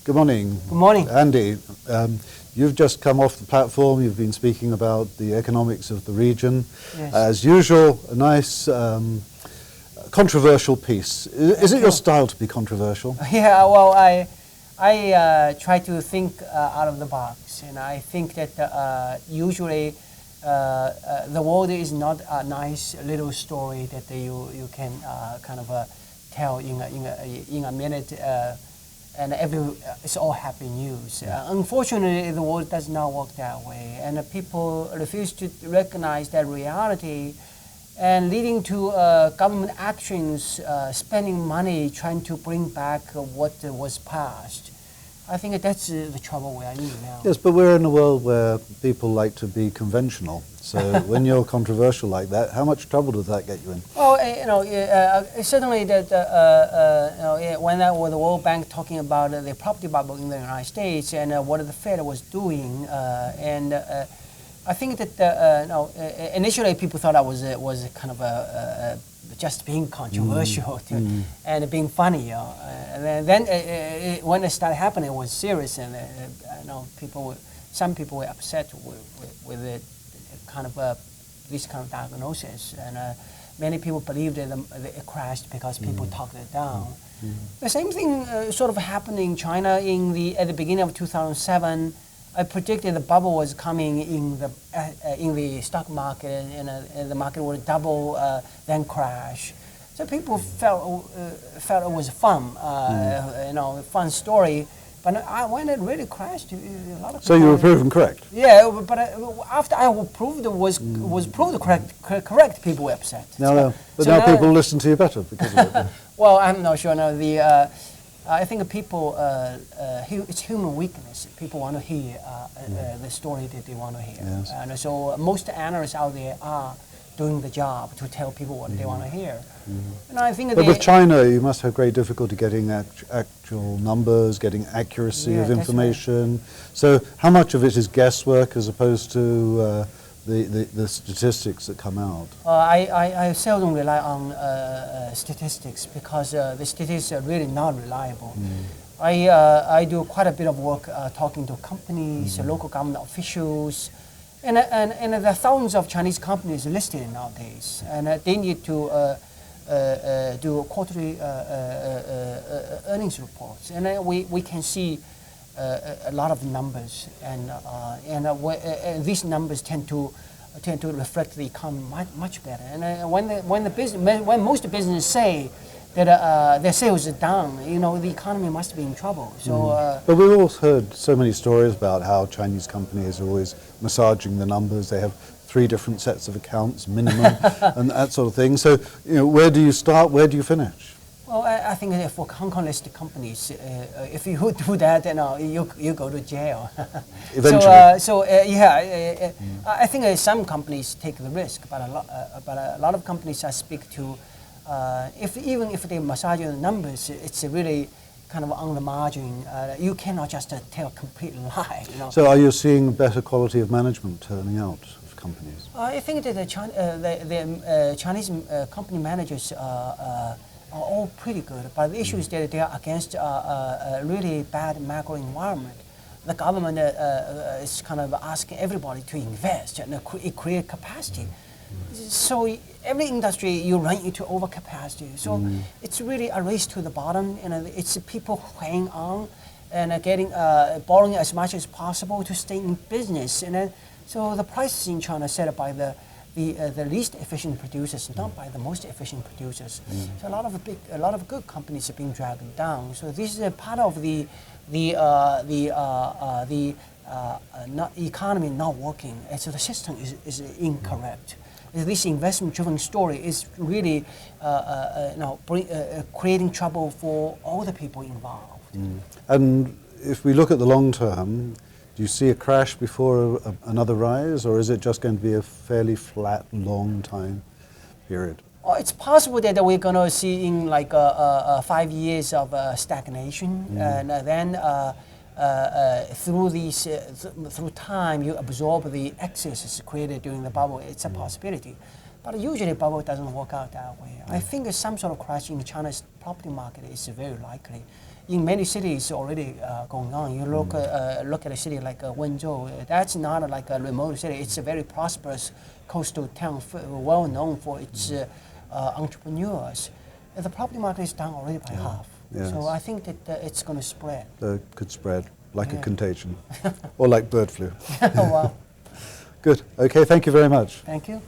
Good morning. Good morning. Andy, you've just come off the platform. You've been speaking about the economics of the region. Yes. As usual, a nice controversial piece. Is it your style to be controversial? Yeah, well, I try to think out of the box, and I think that usually the world is not a nice little story that you can kind of tell in a minute, and it's all happy news. Unfortunately, the world does not work that way, and people refuse to recognize that reality, and leading to government actions, spending money trying to bring back what was past. I think that's the trouble we are in now. Yes, but we're in a world where people like to be conventional. So when you're controversial like that, how much trouble does that get you in? Well, certainly that when that was the World Bank talking about the property bubble in the United States and what the Fed was doing, I think that initially people thought I was kind of just being controversial and being funny, and then when it started happening, it was serious, and some people were upset with it, kind of this kind of diagnosis, and many people believed that it crashed because people talked it down. The same thing sort of happened in China at the beginning of 2007. I predicted the bubble was coming in the stock market, and the market would double, then crash. So people felt it was fun, fun story. But when it really crashed, a lot of people. So you were proven correct. Yeah, but after I proved it was proved correct, people were upset. Now people listen to you better because of it. Well, I'm not sure. No, I think people, it's human weakness. People want to hear the story that they want to hear. Yes. And so most analysts out there are doing the job to tell people what they want to hear. And I think but with China, you must have great difficulty getting actual numbers, getting accuracy of information. Right. So how much of it is guesswork as opposed to the statistics that come out? I seldom rely on statistics because the statistics are really not reliable. I do quite a bit of work talking to companies, local government officials, and there are thousands of Chinese companies listed nowadays, and they need to do quarterly earnings reports, and we can see a lot of numbers, and these numbers tend to reflect the economy much better. And when most businesses say that their sales are down, the economy must be in trouble. So, but we've all heard so many stories about how Chinese companies are always massaging the numbers. They have 3 different sets of accounts minimum, and that sort of thing. So, where do you start? Where do you finish? Well, I think that for Hong Kong listed companies, if you do that, you go to jail. Eventually. I think some companies take the risk, but a lot of companies I speak to, even if they massage the numbers, it's really kind of on the margin. You cannot just tell a complete lie. So, are you seeing better quality of management turning out of companies? I think that the Chinese company managers are all pretty good, but the issue is that they are against a really bad macro environment. The government is kind of asking everybody to invest and create capacity. So every industry you run into overcapacity. So it's really a race to the bottom, and it's people hanging on and borrowing as much as possible to stay in business. And then, so the prices in China are set by the least efficient producers, not by the most efficient producers. So a lot of good companies are being dragged down. So this is a part of the economy not working, and so the system is incorrect. This investment-driven story is really creating trouble for all the people involved. And if we look at the long term, do you see a crash before another rise, or is it just going to be a fairly flat, long time period? Oh, it's possible that we're going to see in like 5 years of stagnation, and then through time you absorb the excesses created during the bubble. It's a possibility. But usually bubble doesn't work out that way. I think some sort of crash in China's property market is very likely. In many cities already going on. You look at a city like Wenzhou. That's not like a remote city. It's a very prosperous coastal town, well known for its entrepreneurs. The property market is down already by half. Yes. So I think that it's going to spread. Could spread like a contagion, or like bird flu. Wow. Good. Okay. Thank you very much. Thank you.